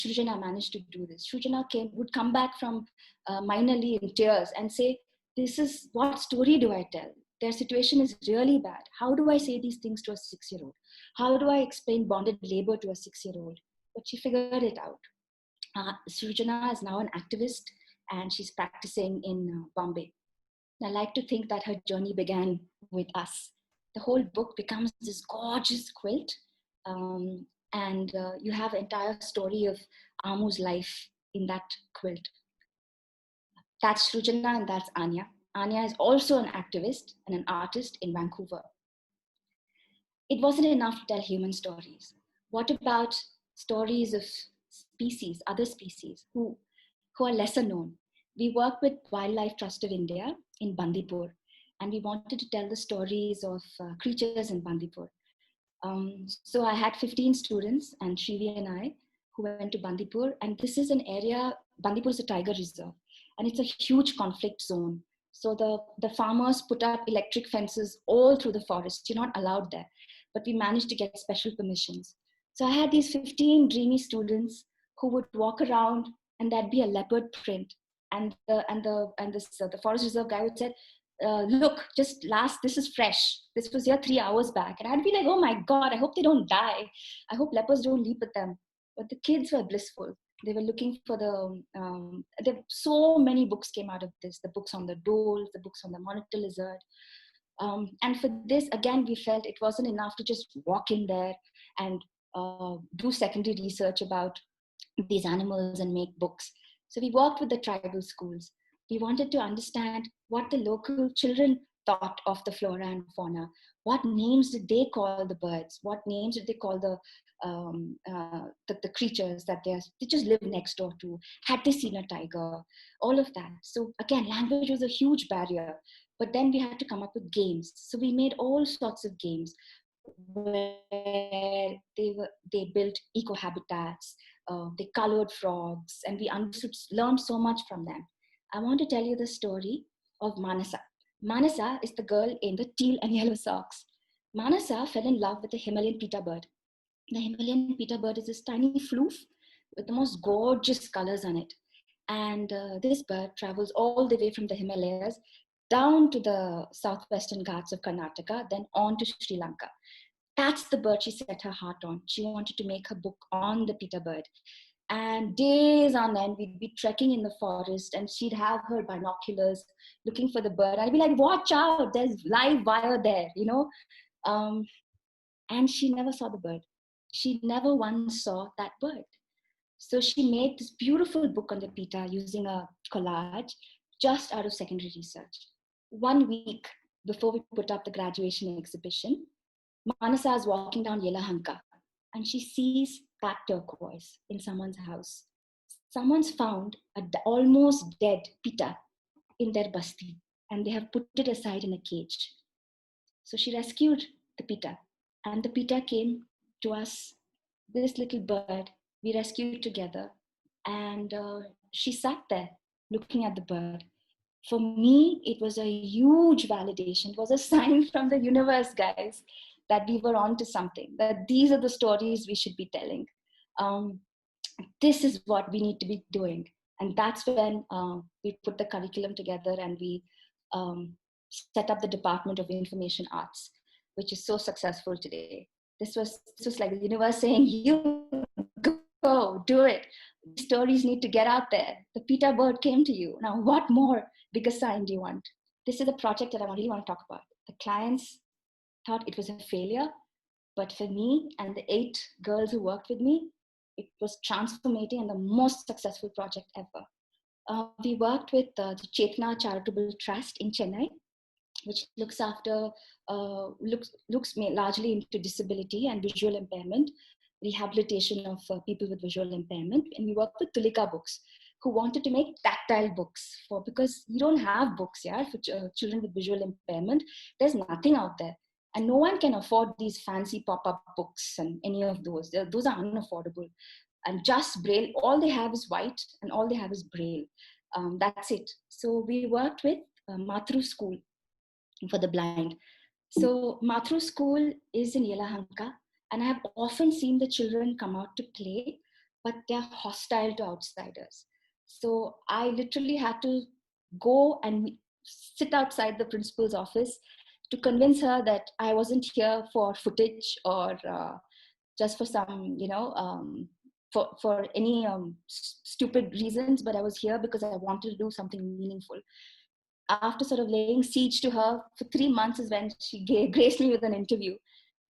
Shrujana managed to do this. Shrujana would come back from minorly in tears and say, what story do I tell? Their situation is really bad. How do I say these things to a 6-year-old? How do I explain bonded labor to a 6-year-old? But she figured it out. Shrujana is now an activist and she's practicing in Bombay. I like to think that her journey began with us. The whole book becomes this gorgeous quilt, and you have an entire story of Amu's life in that quilt. That's Shrujana and that's Anya. Anya is also an activist and an artist in Vancouver. It wasn't enough to tell human stories. What about stories of species, other species who are lesser known? We work with Wildlife Trust of India in Bandipur, and we wanted to tell the stories of creatures in Bandipur. So I had 15 students, and Shrivi and I, who went to Bandipur. And this is an area, Bandipur is a tiger reserve, and it's a huge conflict zone. So the farmers put up electric fences all through the forest. You're not allowed there, but we managed to get special permissions. So I had these 15 dreamy students who would walk around, and there'd be a leopard print. And the forest reserve guy would say, look, this is fresh. This was here 3 hours back. And I'd be like, oh my God, I hope they don't die. I hope leopards don't leap at them. But the kids were blissful. They were looking for so many books came out of this, the books on the dholes, the books on the monitor lizard. And for this, again, we felt it wasn't enough to just walk in there and do secondary research about these animals and make books. So we worked with the tribal schools. We wanted to understand what the local children thought of the flora and fauna. What names did they call the birds? What names did they call the creatures that they just live next door to? Had they seen a tiger? All of that. So again, language was a huge barrier. But then we had to come up with games. So we made all sorts of games where they built eco-habitats, they colored frogs, and we learned so much from them. I want to tell you the story of Manasa. Manasa is the girl in the teal and yellow socks. Manasa fell in love with the Himalayan peter bird. The Himalayan peter bird is this tiny floof with the most gorgeous colors on it. And this bird travels all the way from the Himalayas down to the southwestern Ghats of Karnataka, then on to Sri Lanka. That's the bird she set her heart on. She wanted to make her book on the peter bird. And days on end, we'd be trekking in the forest and she'd have her binoculars looking for the bird. I'd be like, watch out, there's live wire there, and she never saw the bird. She never once saw that bird. So she made this beautiful book on the peter using a collage just out of secondary research. 1 week before we put up the graduation exhibition, Manasa is walking down Yelahanka and she sees that turquoise in someone's house. Someone's found an almost dead peter in their basti and they have put it aside in a cage. So she rescued the peter and the peter came to us, this little bird, we rescued together. And she sat there looking at the bird. For me, it was a huge validation. It was a sign from the universe, guys, that we were onto something, that these are the stories we should be telling. This is what we need to be doing. And that's when we put the curriculum together and we set up the Department of Information Arts, which is so successful today. This was like the universe saying, you go, do it. These stories need to get out there. The peter bird came to you. Now, what more bigger sign do you want? This is a project that I really want to talk about. The clients thought it was a failure, but for me and the 8 girls who worked with me, it was transformating and the most successful project ever. We worked with the Chetna Charitable Trust in Chennai, which looks largely into disability and visual impairment, rehabilitation of people with visual impairment. And we worked with Tulika Books, who wanted to make tactile books because you don't have books for children with visual impairment. There's nothing out there. And no one can afford these fancy pop-up books and any of those. Those are unaffordable. And just Braille, all they have is white and all they have is Braille. That's it. So we worked with Matru School for the blind. So Matru School is in Yelahanka, and I have often seen the children come out to play but they're hostile to outsiders. So I literally had to go and sit outside the principal's office to convince her that I wasn't here for footage or just for some, for any stupid reasons, but I was here because I wanted to do something meaningful. After sort of laying siege to her for 3 months is when she graced me with an interview.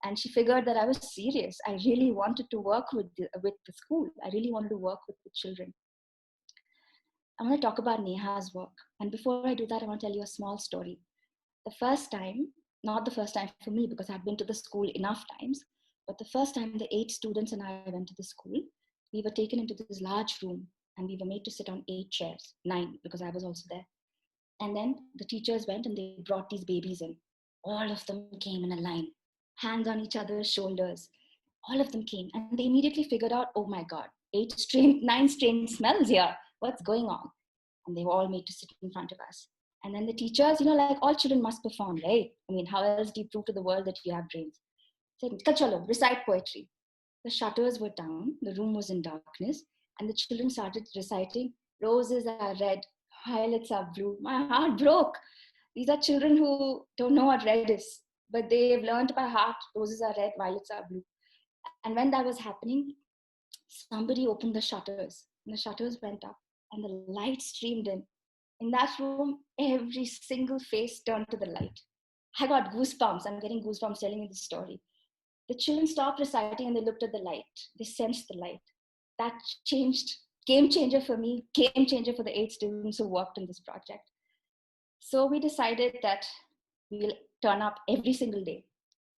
And she figured that I was serious. I really wanted to work with the school. I really wanted to work with the children. I want to talk about Neha's work. And before I do that, I want to tell you a small story. The first time, not the first time for me because I've been to the school enough times, but the first time the 8 students and I went to the school, we were taken into this large room and we were made to sit on 8 chairs, 9 because I was also there. And then the teachers went and they brought these babies in. All of them came in a line, hands on each other's shoulders. All of them came and they immediately figured out, oh my God, 9 strange smells here. What's going on? And they were all made to sit in front of us. And then the teachers, like all children must perform, right? I mean, how else do you prove to the world that you have brains? Said, chalo, recite poetry. The shutters were down, the room was in darkness, and the children started reciting, roses are red, violets are blue. My heart broke. These are children who don't know what red is, but they've learned by heart, roses are red, violets are blue. And when that was happening, somebody opened the shutters, and the shutters went up, and the light streamed in. In that room, every single face turned to the light. I got goosebumps. I'm getting goosebumps telling you this story. The children stopped reciting and they looked at the light. They sensed the light. That changed, game changer for me, game changer for the 8 students who worked in this project. So we decided that we'll turn up every single day.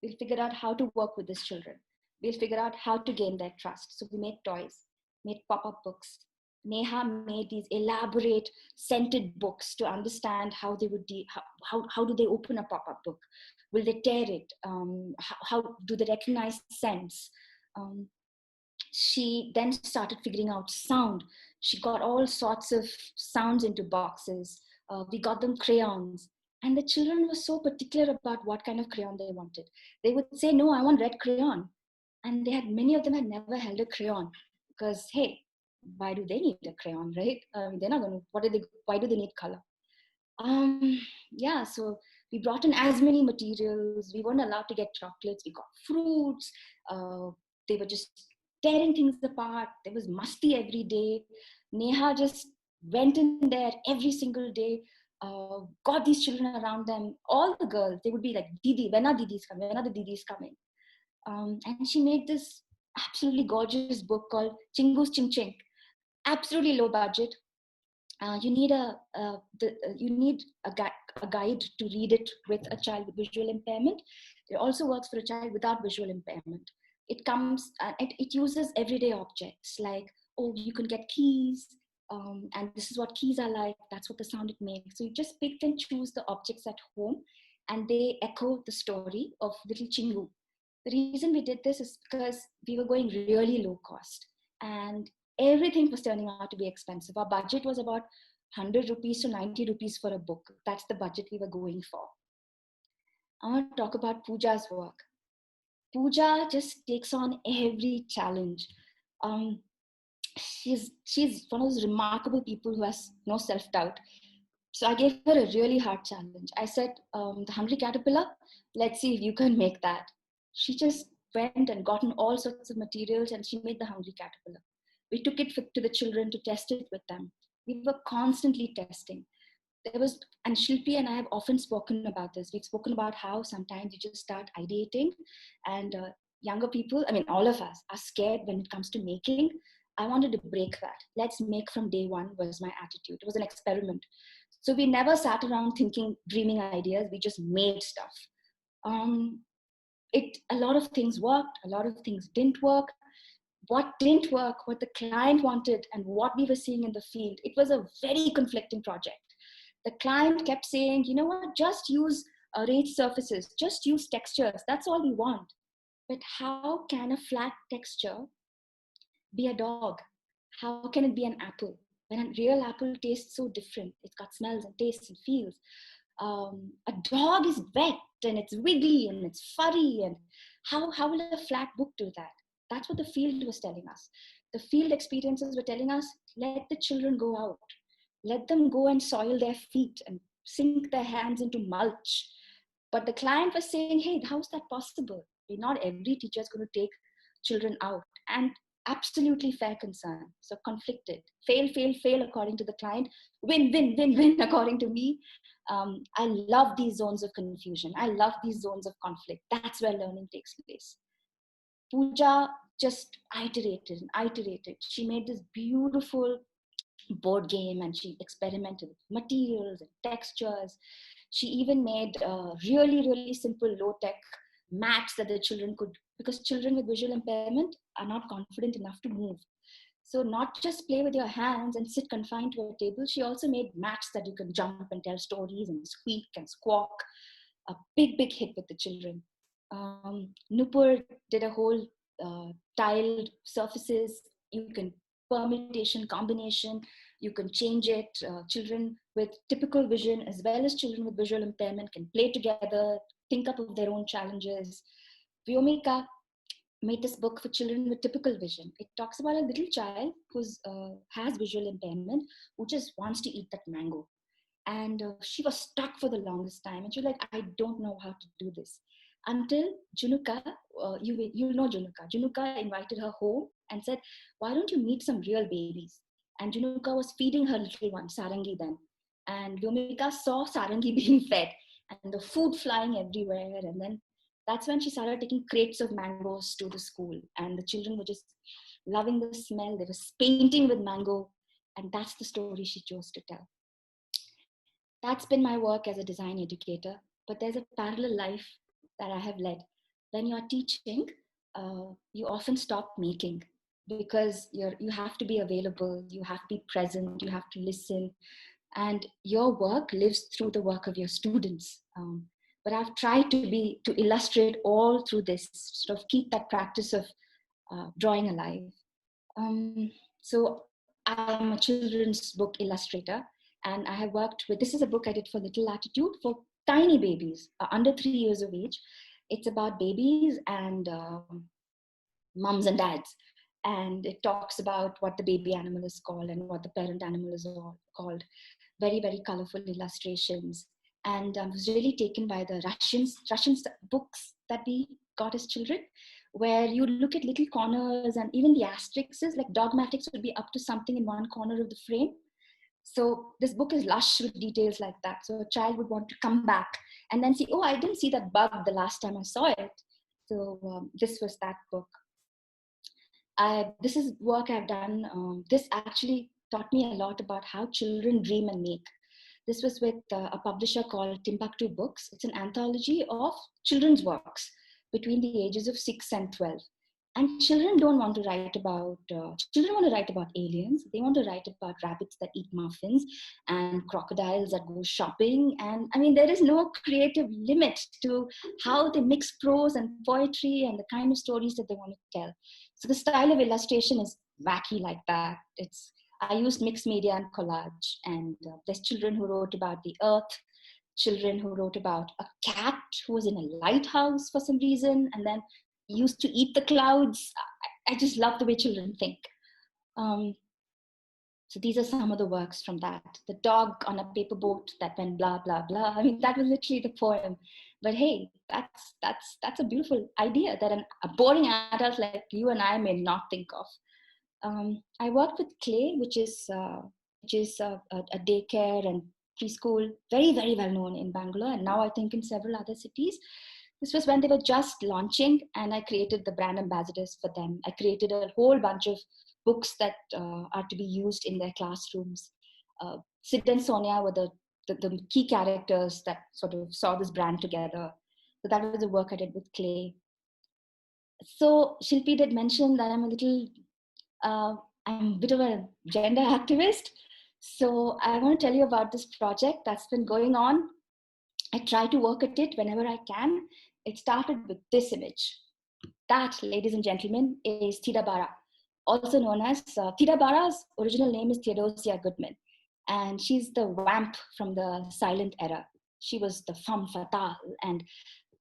We'll figure out how to work with these children. We'll figure out how to gain their trust. So we made toys, made pop-up books. Neha made these elaborate scented books to understand how they would how do they open a pop-up book? Will they tear it? How do they recognize scents? She then started figuring out sound. She got all sorts of sounds into boxes. We got them crayons. And the children were so particular about what kind of crayon they wanted. They would say, no, I want red crayon. And many of them had never held a crayon because, hey, why do they need a crayon, right? They're not going to, why do they need color? Yeah, so we brought in as many materials. We weren't allowed to get chocolates. We got fruits. They were just tearing things apart. There was musty every day. Neha just went in there every single day, got these children around them, all the girls. They would be like, Didi, when are Didis coming? When are the Didis coming? And she made this absolutely gorgeous book called Chingu's Ching Ching. Absolutely low budget. You need a guide to read it with a child with visual impairment. It also works for a child without visual impairment. It uses everyday objects like, oh, you can get keys, and this is what keys are like. That's what the sound it makes. So you just pick and choose the objects at home, and they echo the story of little Chingu. The reason we did this is because we were going really low cost, and everything was turning out to be expensive. Our budget was about 100 rupees to 90 rupees for a book. That's the budget we were going for. I want to talk about Pooja's work. Pooja just takes on every challenge. Um, she's one of those remarkable people who has no self-doubt. So I gave her a really hard challenge. I said, the hungry caterpillar, let's see if you can make that. She just went and gotten all sorts of materials and she made the hungry caterpillar. We took it to the children to test it with them. We were constantly testing. And Shilpi and I have often spoken about this. We've spoken about how sometimes you just start ideating and younger people, I mean, all of us are scared when it comes to making. I wanted to break that. Let's make from day one was my attitude. It was an experiment. So we never sat around thinking, dreaming ideas. We just made stuff. A lot of things worked. A lot of things didn't work. What didn't work, what the client wanted, and what we were seeing in the field, it was a very conflicting project. The client kept saying, you know what, just use raised surfaces, just use textures. That's all we want. But how can a flat texture be a dog? How can it be an apple? When a real apple tastes so different, it's got smells and tastes and feels. A dog is wet and it's wiggly and it's furry. And how will a flat book do that? That's what the field was telling us. The field experiences were telling us, let the children go out. Let them go and soil their feet and sink their hands into mulch. But the client was saying, hey, how's that possible? Not every teacher is going to take children out. And absolutely fair concern. So conflicted. Fail, fail, fail according to the client. Win, win, win, win according to me. I love these zones of confusion. I love these zones of conflict. That's where learning takes place. Pooja just iterated and iterated. She made this beautiful board game and she experimented with materials and textures. She even made really, really simple low-tech mats that the children could, because children with visual impairment are not confident enough to move. So not just play with your hands and sit confined to a table, she also made mats that you can jump and tell stories and squeak and squawk. A big, big hit with the children. Nupur did a whole tiled surfaces. You can permutation, combination, you can change it. Children with typical vision as well as children with visual impairment can play together, think up of their own challenges. Vyomika made this book for children with typical vision. It talks about a little child who has visual impairment who just wants to eat that mango. And she was stuck for the longest time. And she was like, I don't know how to do this. Until Junuka, you know Junuka. Junuka invited her home and said, why don't you meet some real babies? And Junuka was feeding her little one, Sarangi then. And Vyomika saw Sarangi being fed and the food flying everywhere. And then that's when she started taking crates of mangoes to the school. And the children were just loving the smell. They were painting with mango. And that's the story she chose to tell. That's been my work as a design educator, but there's a parallel life that I have led. When you're teaching, you often stop making because you have to be available, you have to be present, you have to listen, and your work lives through the work of your students. But I've tried to illustrate all through this, sort of keep that practice of drawing alive. So I'm a children's book illustrator, and I have worked with, this is a book I did for Little Latitude for tiny babies under 3 years of age. It's about babies and mums and dads. And it talks about what the baby animal is called and what the parent animal is called. Very, very colorful illustrations. And I was really taken by the Russian books that we got as children, where you look at little corners and even the asterisks, like dogmatics would be up to something in one corner of the frame. So this book is lush with details like that. So a child would want to come back and then see, oh, I didn't see that bug the last time I saw it. So this was that book. This is work I've done. This actually taught me a lot about how children dream and make. This was with a publisher called Timbuktu Books. It's an anthology of children's works between the ages of 6 and 12. And children don't want to write about, children want to write about aliens. They want to write about rabbits that eat muffins and crocodiles that go shopping. And I mean, there is no creative limit to how they mix prose and poetry and the kind of stories that they want to tell. So the style of illustration is wacky like that. I used mixed media and collage. And there's children who wrote about the earth, children who wrote about a cat who was in a lighthouse for some reason, and then used to eat the clouds. I just love the way children think. So these are some of the works from that. The dog on a paper boat that went blah, blah, blah. I mean, that was literally the poem. But hey, that's a beautiful idea that a boring adult like you and I may not think of. I worked with Clay, which is a daycare and preschool, very, very well known in Bangalore, and now I think in several other cities. This was when they were just launching, and I created the brand ambassadors for them. I created a whole bunch of books that are to be used in their classrooms. Sid and Sonia were the key characters that sort of saw this brand together. So that was the work I did with Clay. So Shilpi did mention that I'm a bit of a gender activist. So I want to tell you about this project that's been going on. I try to work at it whenever I can. It started with this image. That, ladies and gentlemen, is Theda Bara, also known as Theda Bara's original name is Theodosia Goodman. And she's the vamp from the silent era. She was the femme fatale. And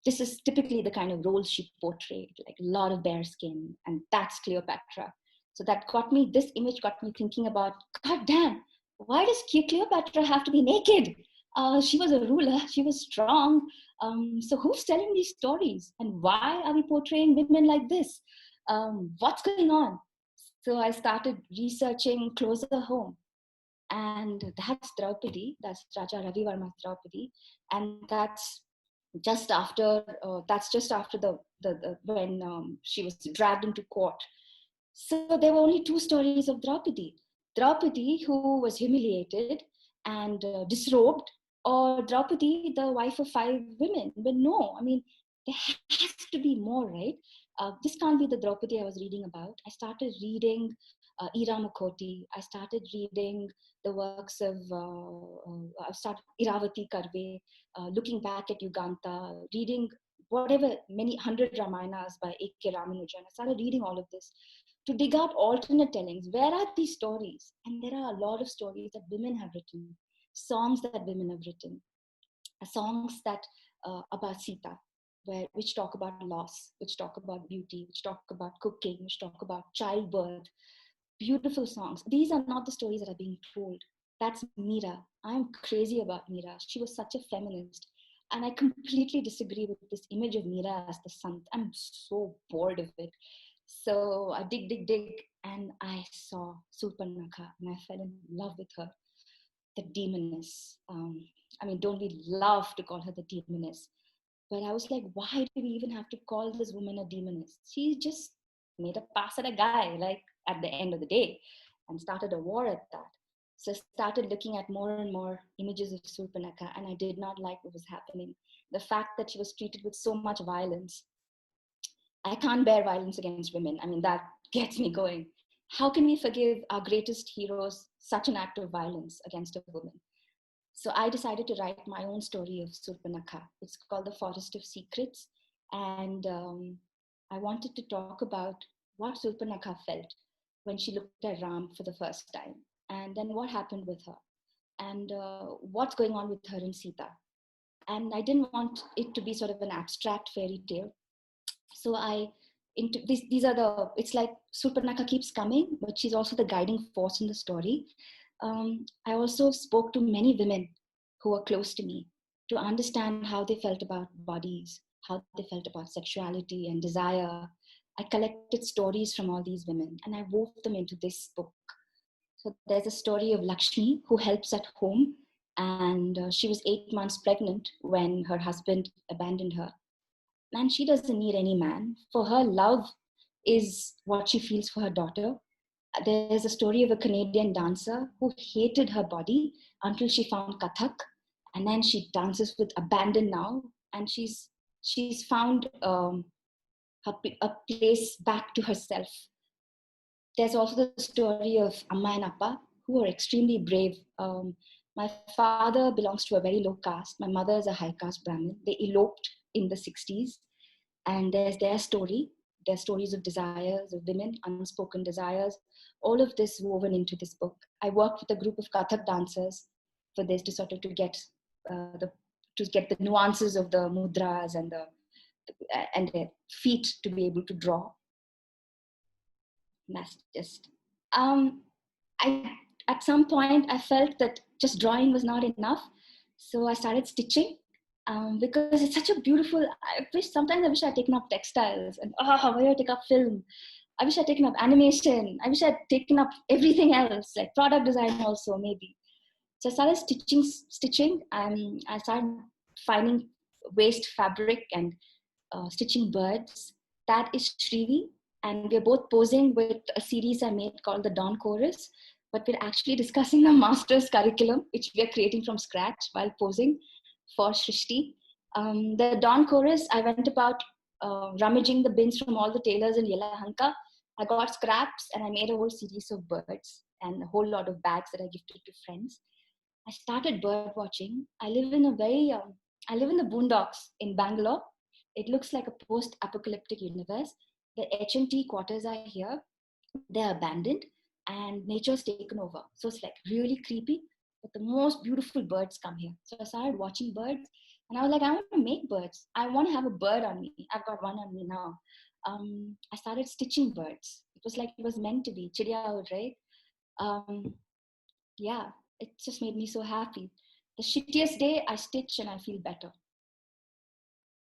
this is typically the kind of role she portrayed, like a lot of bare skin. And that's Cleopatra. So that this image got me thinking about, God damn, why does Cleopatra have to be naked? She was a ruler, she was strong. So who's telling these stories? And why are we portraying women like this? What's going on? So I started researching closer home. And that's Draupadi, that's Raja Ravi Varma's Draupadi. And that's just after the when she was dragged into court. So there were only two stories of Draupadi. Draupadi, who was humiliated and disrobed, or Draupadi, the wife of 5 women. But no, I mean, there has to be more, right? This can't be the Draupadi I was reading about. I started reading Ira Mukoti. I started reading the works of I started Iravati Karve, looking back at Yuganta, reading whatever many hundred Ramayanas by A.K. Ramanujan. I started reading all of this to dig out alternate tellings. Where are these stories? And there are a lot of stories that women have written, songs that women have written, songs that about Sita, which talk about loss, which talk about beauty, which talk about cooking, which talk about childbirth. Beautiful songs. These are not the stories that are being told. That's Meera. I'm crazy about Meera. She was such a feminist. And I completely disagree with this image of Meera as the sant. I'm so bored of it. So I dig, and I saw Surpanakha, and I fell in love with her, the demoness. I mean, don't we love to call her the demoness? But I was like, why do we even have to call this woman a demoness? She just made a pass at a guy, like at the end of the day, and started a war at that. So I started looking at more and more images of Surpanakha, and I did not like what was happening. The fact that she was treated with so much violence. I can't bear violence against women. I mean, that gets me going. How can we forgive our greatest heroes such an act of violence against a woman? So I decided to write my own story of Surpanakha. It's called The Forest of Secrets. And I wanted to talk about what Surpanakha felt when she looked at Ram for the first time, and then what happened with her, and what's going on with her and Sita. And I didn't want it to be sort of an abstract fairy tale. So these are it's like Surpanakha keeps coming, but she's also the guiding force in the story. I also spoke to many women who were close to me to understand how they felt about bodies, how they felt about sexuality and desire. I collected stories from all these women and I wove them into this book. So there's a story of Lakshmi who helps at home, and she was 8 months pregnant when her husband abandoned her. And she doesn't need any man. For her, love is what she feels for her daughter. There's a story of a Canadian dancer who hated her body until she found Kathak, and then she dances with abandon now, and she's found a place back to herself. There's also the story of Amma and Appa, who are extremely brave. My father belongs to a very low caste. My mother is a high caste Brahmin. They eloped in the 60s. And there's their story. Their stories of desires, of women, unspoken desires. All of this woven into this book. I worked with a group of Kathak dancers for this to sort of to get the nuances of the mudras and their feet to be able to draw. And that's just I at some point I felt that just drawing was not enough, so I started stitching, because it's such a beautiful. Sometimes I wish I'd taken up textiles, and why did I take up film? I wish I'd taken up animation. I wish I'd taken up everything else, like product design also maybe. So I started stitching, and I started finding waste fabric and stitching birds. That is Shrivi, and we're both posing with a series I made called the Dawn Chorus, but we're actually discussing the master's curriculum, which we are creating from scratch while posing for Shrishti. The Dawn Chorus, I went about rummaging the bins from all the tailors in Yelahanka. I got scraps and I made a whole series of birds and a whole lot of bags that I gifted to friends. I started bird watching. I live in the boondocks in Bangalore. It looks like a post-apocalyptic universe. The HMT quarters are here. They're abandoned and nature's taken over. So it's like really creepy, but the most beautiful birds come here. So I started watching birds and I was like, I want to make birds. I want to have a bird on me. I've got one on me now. I started stitching birds It was like it was meant to be. Chidiya, right? Um, yeah, it just made me so happy. The shittiest day, I stitch and I feel better.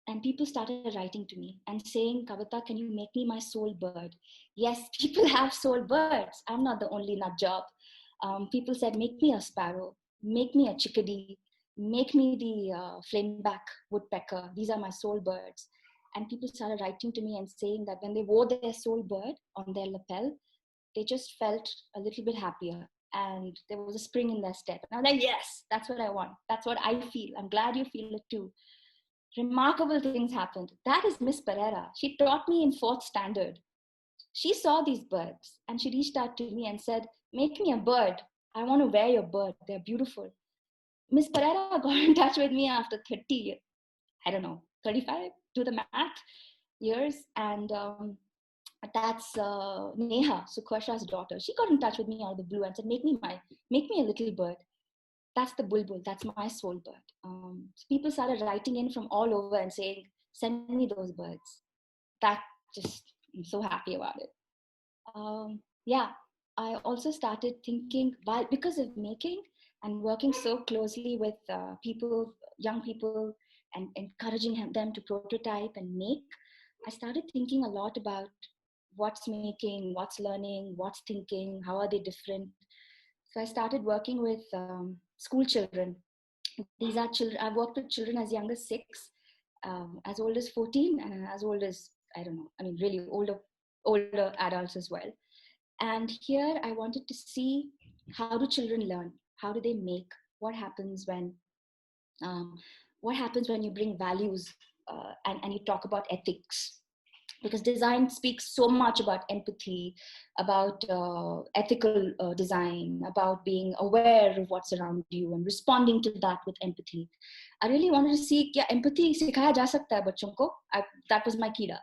And people started writing to me and saying, Kavita, can you make me my soul bird? Yes, people have soul birds. I'm not the only nut job. People said, make me a sparrow, make me a chickadee, make me the flameback woodpecker. These are my soul birds. And people started writing to me and saying that when they wore their soul bird on their lapel, they just felt a little bit happier. And there was a spring in their step. And I was like, yes, that's what I want. That's what I feel. I'm glad you feel it too. Remarkable things happened. That is Miss Pereira. She taught me in fourth standard. She saw these birds and she reached out to me and said, make me a bird. I want to wear your bird. They're beautiful. Miss Pereira got in touch with me after 30, I don't know, 35, do the math, years. And that's Neha, Sukhasha's daughter. She got in touch with me out of the blue and said, make me a little bird. That's the bulbul. That's my soul bird. So people started writing in from all over and saying, send me those birds. That just, I'm so happy about it. Yeah, I also started thinking, because of making and working so closely with people, young people, and encouraging them to prototype and make, I started thinking a lot about what's making, what's learning, what's thinking, how are they different. So I started working with school children. These are children, I've worked with children as young as 6, as old as 14, and as old as, I don't know, I mean, really older adults as well. And here I wanted to see, how do children learn? How do they make? What happens when um, you bring values and you talk about ethics? Because design speaks so much about empathy, about ethical design, about being aware of what's around you and responding to that with empathy. I really wanted to see, kya empathy sikhaya ja sakta hai bachon ko? That was my kida.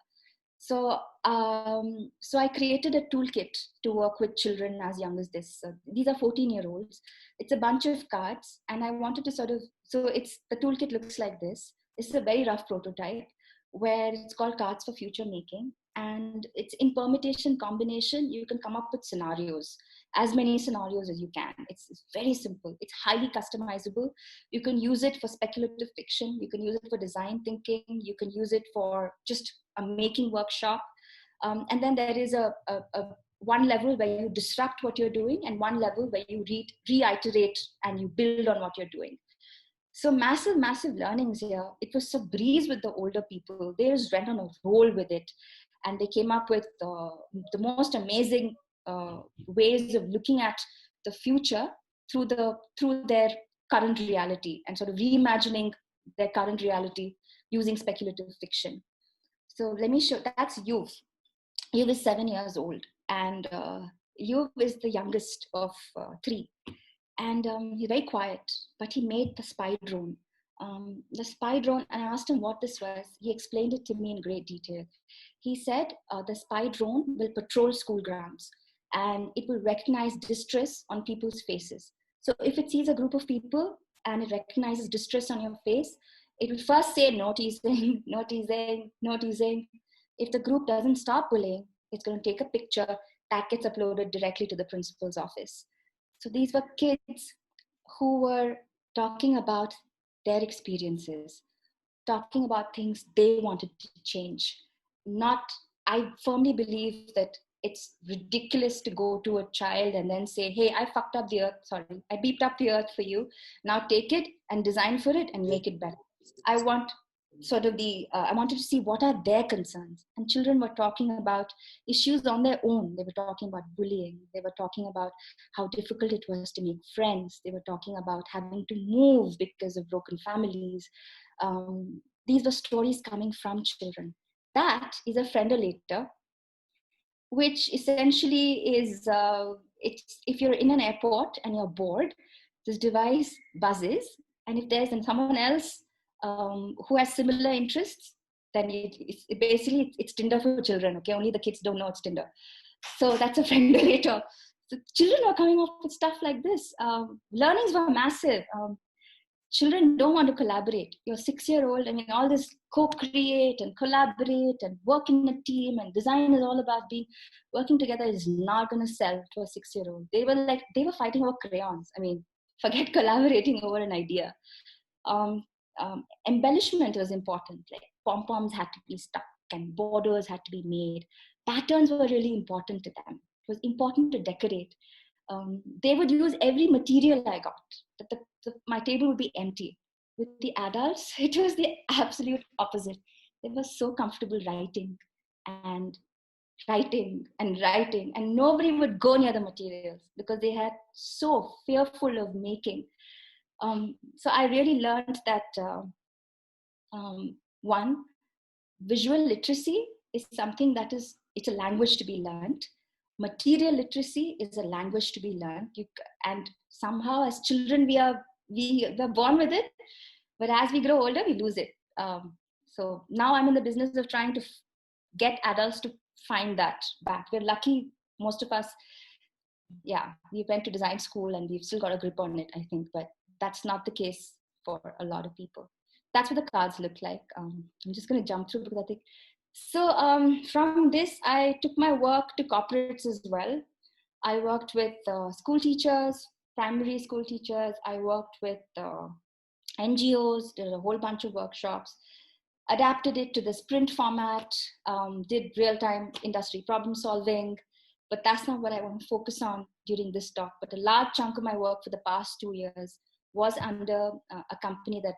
So I created a toolkit to work with children as young as this. These are 14-year-olds. It's a bunch of cards, and I wanted to the toolkit looks like this. This is a very rough prototype where it's called Cards for Future Making. And it's in permutation combination, you can come up with scenarios, as many scenarios as you can. It's very simple. It's highly customizable. You can use it for speculative fiction. You can use it for design thinking. You can use it for just a making workshop. And then there is a one level where you disrupt what you're doing, and one level where you reiterate and you build on what you're doing. So massive learnings here. It was a breeze with the older people. They just went on a roll with it. And they came up with the most amazing ways of looking at the future through their current reality, and sort of reimagining their current reality using speculative fiction. So let me show, that's Youth. Youth is 7 years old, and Youth is the youngest of 3. And he's very quiet, but he made the spy drone. The spy drone, and I asked him what this was. He explained it to me in great detail. He said the spy drone will patrol school grounds, and it will recognize distress on people's faces. So if it sees a group of people and it recognizes distress on your face, it will first say no teasing, no teasing, no teasing. If the group doesn't stop bullying, it's going to take a picture that gets uploaded directly to the principal's office. So these were kids who were talking about their experiences, talking about things they wanted to change. I firmly believe that it's ridiculous to go to a child and then say, hey, I fucked up the earth, sorry, I beeped up the earth for you. Now take it and design for it and make it better. I wanted to see what are their concerns. And children were talking about issues on their own. They were talking about bullying. They were talking about how difficult it was to make friends. They were talking about having to move because of broken families. These were stories coming from children. That is a friendolator, which essentially is, if you're in an airport and you're bored, this device buzzes. And if there's someone else who has similar interests, then it's Tinder for children. Okay, only the kids don't know it's Tinder. So that's a friendolator. So children are coming up with stuff like this. Learnings were massive. children don't want to collaborate. You're 6-year-old, I mean, all this co-create and collaborate and work in a team, and design is all about working together is not going to sell to a 6-year-old. They were fighting over crayons. I mean, forget collaborating over an idea. Um, Embellishment was important. Like pom-poms had to be stuck and borders had to be made. Patterns were really important to them. It was important to decorate. They would use every material I got. My table would be empty. With the adults, it was the absolute opposite. They were so comfortable and writing, and nobody would go near the materials because they had so fearful of making. So I really learned that one, visual literacy is something it's a language to be learned. Material literacy is a language to be learned. And somehow as children, we're born with it, but as we grow older, we lose it. So now I'm in the business of trying to get adults to find that back. We're lucky, most of us, we went to design school and we've still got a grip on it, I think, but that's not the case for a lot of people. That's what the cards look like. I'm just going to jump through because I think, from this, I took my work to corporates as well. I worked with school teachers, primary school teachers. I worked with NGOs, did a whole bunch of workshops, adapted it to the sprint format, did real-time industry problem solving, but that's not what I want to focus on during this talk. But a large chunk of my work for the past 2 years was under a company that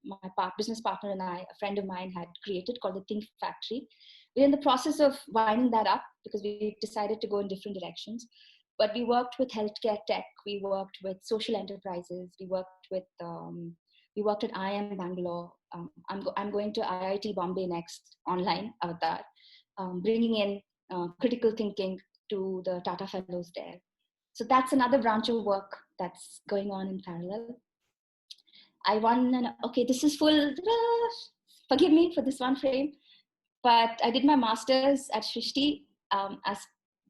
my business partner and I, a friend of mine, had created called the Think Factory. We're in the process of winding that up because we decided to go in different directions. But we worked with healthcare tech, we worked with social enterprises, we worked at IIM Bangalore. I'm going to IIT Bombay next, online avatar, bringing in critical thinking to the Tata Fellows there. So that's another branch of work that's going on in parallel. I won, okay, this is full, forgive me for this one frame, but I did my master's at Shrishti, as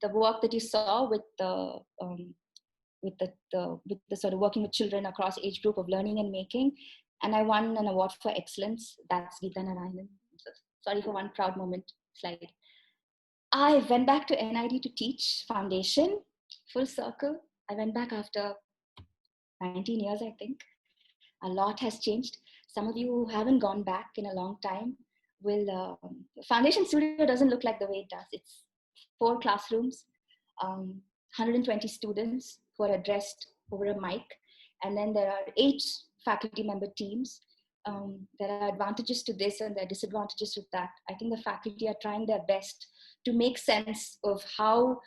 the work that you saw with the sort of working with children across age group of learning and making. And I won an award for excellence. That's Geeta Narayanan. So, sorry for one proud moment slide. I went back to NID to teach foundation, full circle. I went back after 19 years, I think. A lot has changed. Some of you who haven't gone back in a long time foundation studio doesn't look like the way it does. It's 4 classrooms, 120 students who are addressed over a mic. And then there are 8 faculty member teams. There are advantages to this and there are disadvantages with that. I think the faculty are trying their best to make sense of how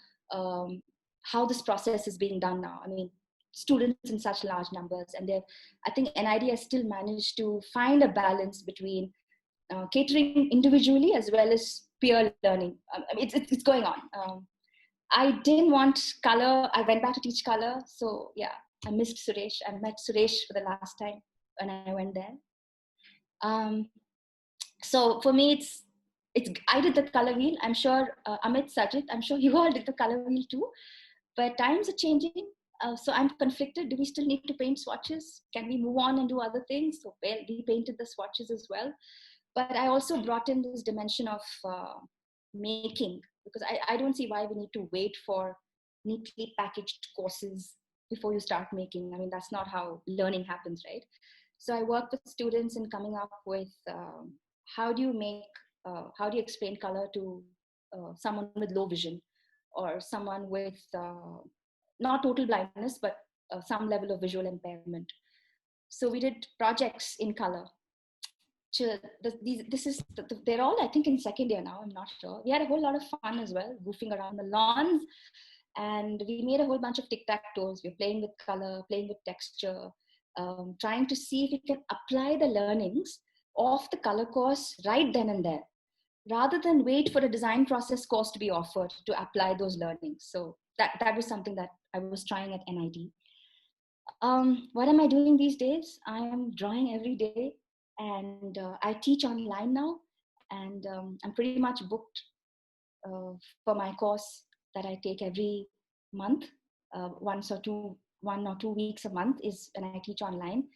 this process is being done now. I mean, students in such large numbers, and I think NID has still managed to find a balance between catering individually as well as peer learning. I mean, it's going on. I didn't want color. I went back to teach color. So yeah, I missed Suresh. I met Suresh for the last time when I went there. So for me, I did the color wheel. I'm sure Amit, Sajid, I'm sure you all did the color wheel too. But times are changing. So I'm conflicted. Do we still need to paint swatches? Can we move on and do other things? So well, we painted the swatches as well. But I also brought in this dimension of making, because I don't see why we need to wait for neatly packaged courses before you start making. I mean, that's not how learning happens, right? So I work with students in coming up with how do you explain color to someone with low vision or someone with not total blindness, but some level of visual impairment. So we did projects in color. They're all, I think, in second year now. I'm not sure. We had a whole lot of fun as well, goofing around the lawns, and we made a whole bunch of tic-tac-toes. We're playing with color, playing with texture, trying to see if we can apply the learnings of the color course right then and there, rather than wait for a design process course to be offered to apply those learnings. So that was something that I was trying at NID. What am I doing these days? I am drawing every day, and I teach online now, and I'm pretty much booked for my course that I take every month. 1 or 2 weeks a month is when I teach online.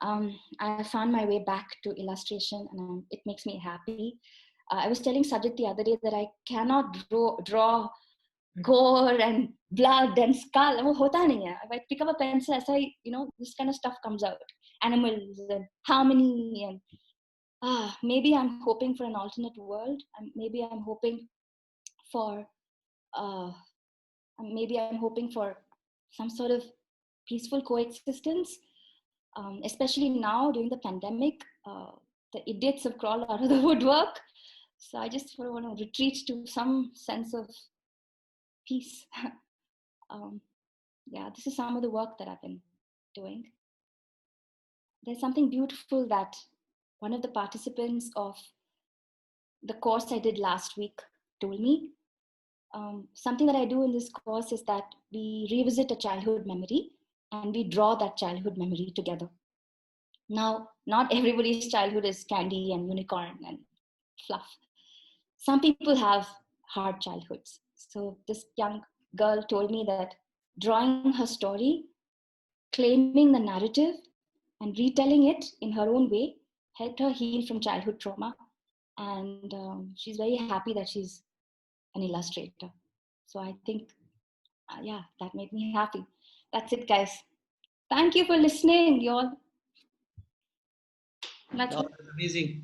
I found my way back to illustration, and it makes me happy. I was telling Sajid the other day that I cannot draw gore and blood and skull. वो होता नहीं है. If I pick up a pencil, ऐसा ही, this kind of stuff comes out. Animals and harmony and maybe I'm hoping for an alternate world. Maybe I'm hoping for some sort of peaceful coexistence. Especially now during the pandemic, the idiots have crawled out of the woodwork. So I just want to retreat to some sense of peace. This is some of the work that I've been doing. There's something beautiful that one of the participants of the course I did last week told me. Something that I do in this course is that we revisit a childhood memory and we draw that childhood memory together. Now, not everybody's childhood is candy and unicorn and fluff. Some people have hard childhoods. So this young girl told me that drawing her story, claiming the narrative, and retelling it in her own way helped her heal from childhood trauma. And she's very happy that she's an illustrator. So I think, that made me happy. That's it, guys. Thank you for listening, y'all. That's amazing.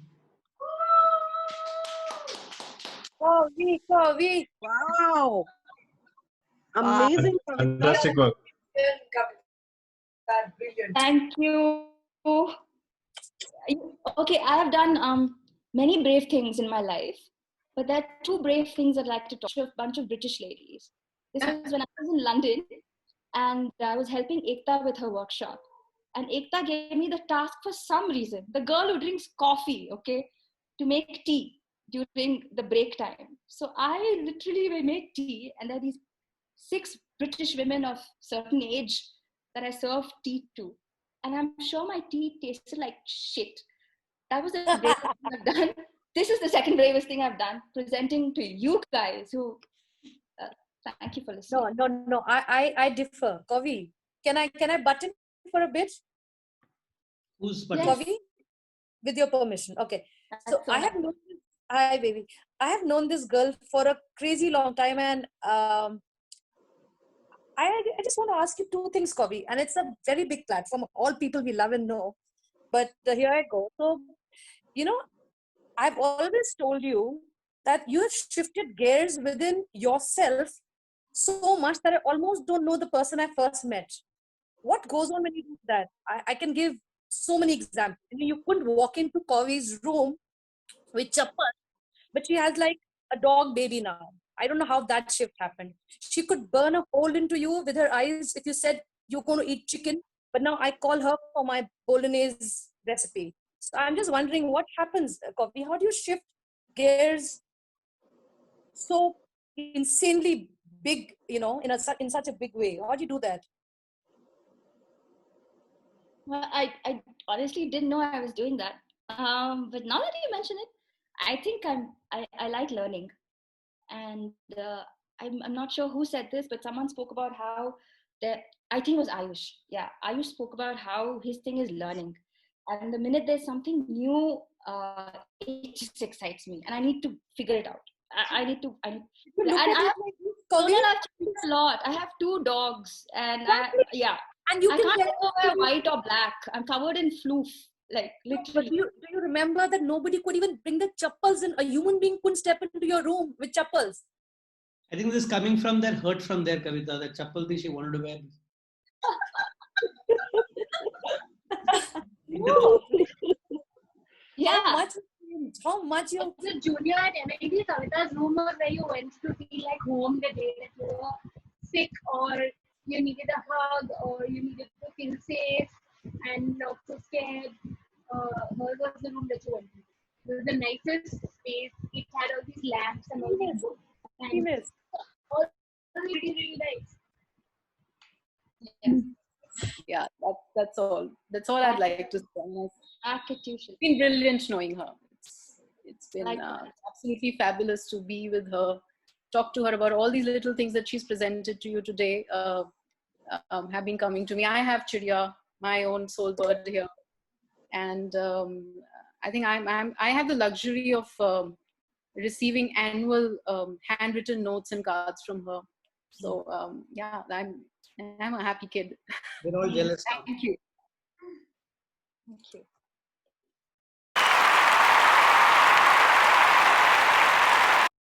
Kavi. Wow. Amazing. Fantastic work. Brilliant. Thank you. Okay, I have done many brave things in my life, but there are two brave things I'd like to talk to a bunch of British ladies. This was when I was in London and I was helping Ekta with her workshop. And Ekta gave me the task for some reason, the girl who drinks coffee, to make tea during the break time. So I literally will make tea, and there are these 6 British women of certain age that I served tea to. And I'm sure my tea tasted like shit. That was the bravest thing I've done. This is the second bravest thing I've done, presenting to you guys who, thank you for listening. No. I differ. Kavi, can I butt in for a bit? Who's button? Yes. Kavi, with your permission. Okay. So I have known this, hi baby. I have known this girl for a crazy long time, and I just want to ask you 2 things, Kavi, and it's a very big platform. All people we love and know, but here I go. So, I've always told you that you have shifted gears within yourself so much that I almost don't know the person I first met. What goes on when you do that? I can give so many examples. You couldn't walk into Kavi's room with chappal, but she has like a dog baby now. I don't know how that shift happened. She could burn a hole into you with her eyes if you said you're going to eat chicken, but now I call her for my bolognese recipe. So I'm just wondering what happens, Kavi. How do you shift gears so insanely big, in such a big way? How do you do that? Well, I honestly didn't know I was doing that. But now that you mention it, I think I like learning. And I'm not sure who said this, but someone spoke about how I think it was Ayush. Yeah, Ayush spoke about how his thing is learning. And the minute there's something new, it just excites me, and I need to figure it out. I need to. And I've changed a lot. I have 2 dogs, and And you I can can't wear white or black. I'm covered in floof, like literally. But do you remember that nobody could even bring the chappals in? A human being couldn't step into your room with chappals. I think this is coming from that hurt from there, Kavita, that chappal thing she wanted to wear. Yeah. How much you... The junior at MIT, Kavita's room was where you went to feel like home the day that you were sick, or you needed a hug, or you needed to feel safe and not so scared. Hers was the room that you went to. It was the nicest space. It had all these lamps and all these books. And all really, really nice. Yes. Yeah, that's all. That's all I'd like to say. It's been brilliant knowing her. It's been absolutely fabulous to be with her, talk to her about all these little things that she's presented to you today. Have been coming to me. I have Chirya, my own soul bird here. And I think I have the luxury of receiving annual handwritten notes and cards from her. So yeah, I'm a happy kid. We're all jealous now. Thank you. Thank you.